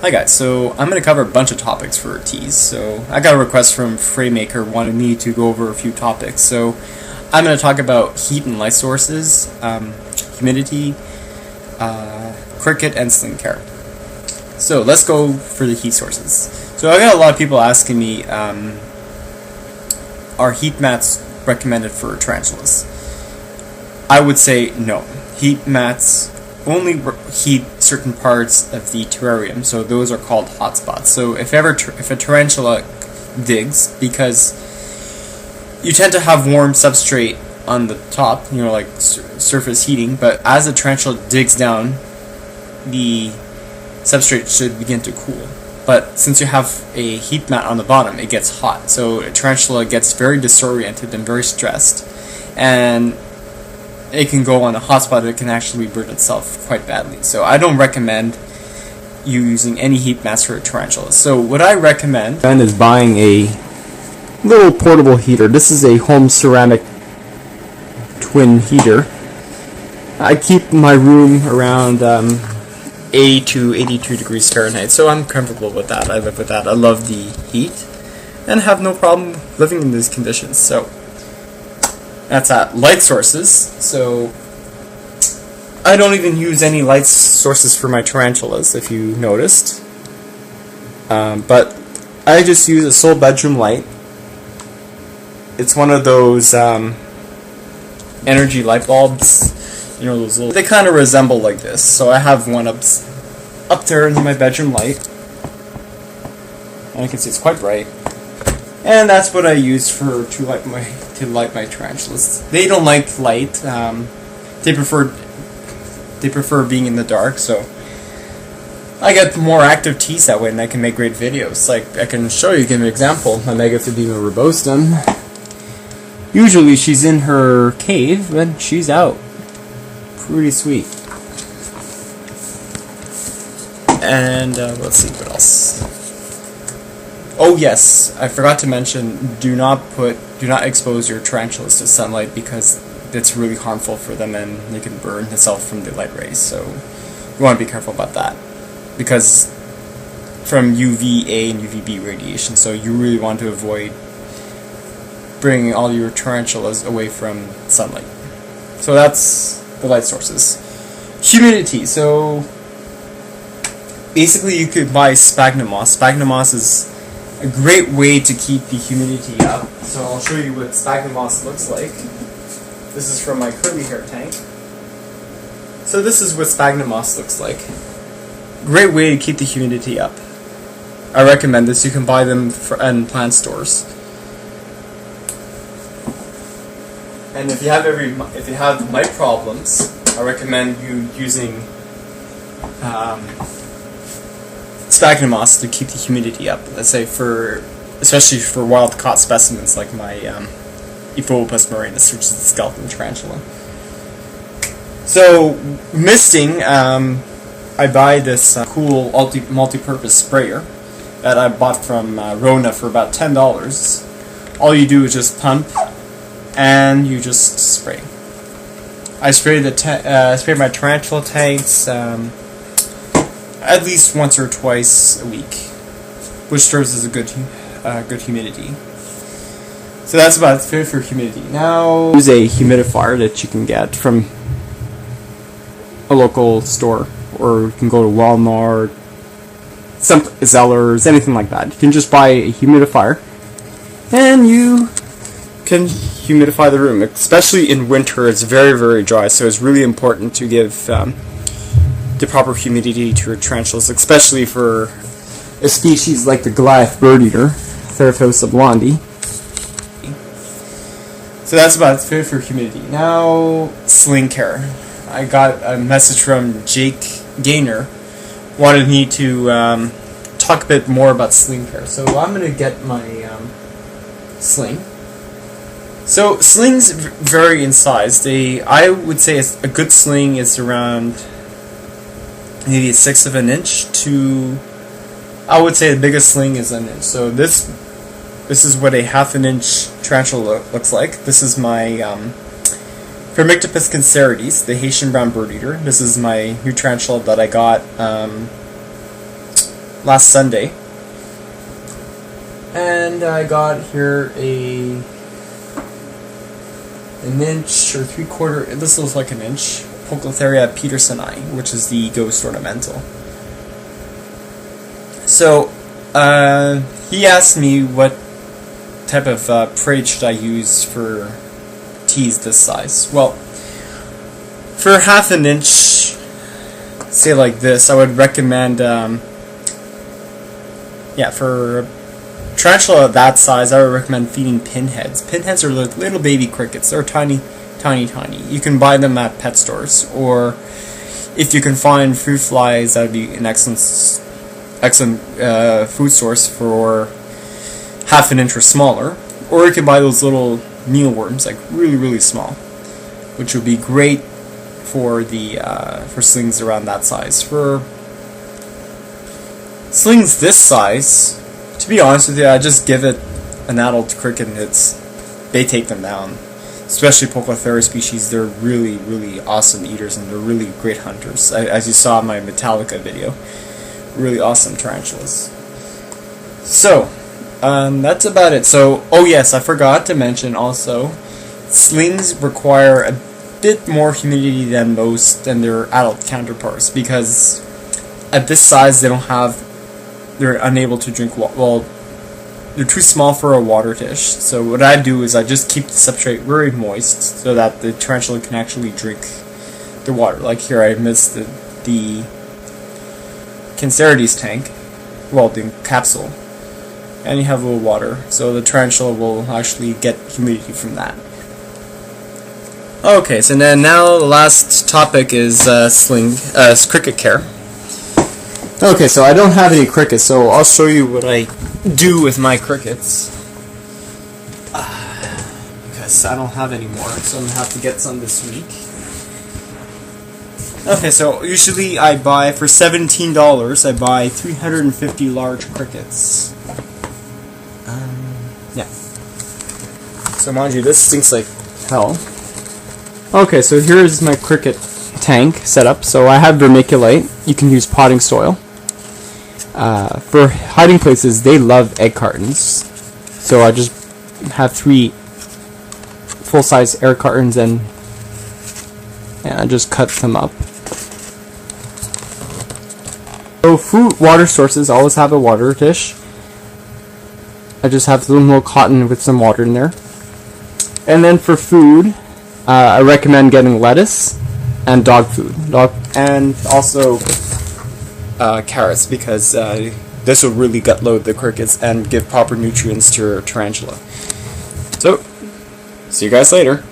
Hi guys, so I'm going to cover a bunch of topics for teas. So I got a request from FrameMaker wanting me to go over a few topics. So I'm going to talk about heat and light sources, humidity, cricket, and Sling care. So let's go for the heat sources. So I got a lot of people asking me, are heat mats recommended for tarantulas? I would say no. Heat mats only heat certain parts of the terrarium, so those are called hotspots. So if a tarantula digs, because you tend to have warm substrate on the top, like surface heating, but as the tarantula digs down, the substrate should begin to cool. But since you have a heat mat on the bottom, it gets hot. So a tarantula gets very disoriented and very stressed, and it can go on a hotspot that can actually burn itself quite badly. So I don't recommend you using any heat mats for a tarantula. So what I recommend is buying a little portable heater. This is a home ceramic twin heater. I keep my room around 80 to 82 degrees Fahrenheit, so I'm comfortable with that. I live with that. I love the heat and have no problem living in these conditions. So that's light sources. So I don't even use any light sources for my tarantulas, if you noticed. But I just use a sole bedroom light. It's one of those energy light bulbs. Those little. They kind of resemble like this. So I have one up there in my bedroom light, and you can see it's quite bright. And that's what I use to light my tarantulas. They don't like light. They prefer being in the dark. So I get more active teas that way, and I can make great videos. Like I can show you, give an example. My Megaphobema robustum. Usually she's in her cave, but she's out. Pretty sweet. And let's see what else. Oh yes, I forgot to mention, do not expose your tarantulas to sunlight, because it's really harmful for them and they can burn themselves from the light rays. So you want to be careful about that, because from UVA and UVB radiation. So you really want to avoid bringing all your tarantulas away from sunlight. So that's the light sources. Humidity. So basically you could buy sphagnum moss. Sphagnum moss is a great way to keep the humidity up. So I'll show you what sphagnum moss looks like. This is from my curly hair tank. So this is what sphagnum moss looks like. Great way to keep the humidity up. I recommend this. You can buy them in plant stores. And if you have mite problems, I recommend you using sphagnum moss to keep the humidity up. Let's say especially for wild caught specimens like my Ephobopus marinus, which is the skeleton tarantula. So misting, I buy this cool multi-purpose sprayer that I bought from Rona for about $10. All you do is just pump and you just spray. I spray my tarantula tanks at least once or twice a week, which serves as a good humidity. So that's about it for humidity. Now, use a humidifier that you can get from a local store, or you can go to Walmart, some Zellers, anything like that. You can just buy a humidifier, and you can humidify the room. Especially in winter, it's very, very dry, so it's really important to give the proper humidity to your tarantulas, especially for a species like the Goliath bird eater, Theraphosa blondi. So that's about it for humidity. Now, Sling care. I got a message from Jake Gaynor, wanted me to talk a bit more about Sling care. So I'm going to get my Sling. So slings vary in size. I would say a good sling is around maybe 1/6 of an inch to, I would say the biggest sling is an inch. So this is what a 1/2 inch tarantula looks like. This is my Firmictopus cancerides, the Haitian brown bird eater. This is my new tarantula that I got last Sunday. And I got here an inch or 3/4. This looks like an inch. Poecilotheria petersoni, which is the ghost ornamental. So he asked me what type of parade should I use for teas this size. Well, for half an inch, say like this, I would recommend, for tarantula that size, I would recommend feeding pinheads. Pinheads are like little baby crickets. They're tiny, tiny, tiny. You can buy them at pet stores, or if you can find fruit flies, that would be an excellent food source for half an inch or smaller. Or you can buy those little mealworms, like really, really small, which would be great for the for slings around that size. For slings this size, to be honest with you, I just give it an adult cricket and they take them down. Especially Poecilotheria species, they're really, really awesome eaters and they're really great hunters. As you saw in my Metallica video, really awesome tarantulas. So, that's about it. So, oh yes, I forgot to mention also, slings require a bit more humidity than their adult counterparts, because at this size they're unable to drink well, they're too small for a water dish. So what I do is I just keep the substrate very moist so that the tarantula can actually drink the water. Like here I missed the Cancerides tank, well, the capsule, and you have a little water, so the tarantula will actually get humidity from that. Okay, so now the last topic is cricket care. Okay, so I don't have any crickets, so I'll show you what I do with my crickets. Because I don't have any more, so I'm going to have to get some this week. Okay, so usually I buy, for $17, I buy 350 large crickets. Yeah. So mind you, this stinks like hell. Okay, so here's my cricket tank setup. So I have vermiculite. You can use potting soil. For hiding places, they love egg cartons. So I just have 3 full-size air cartons and I just cut them up. So fruit water sources always have a water dish. I just have a little cotton with some water in there. And then for food, I recommend getting lettuce and dog food, and also carrots, because this will really gut load the crickets and give proper nutrients to your tarantula. So, see you guys later.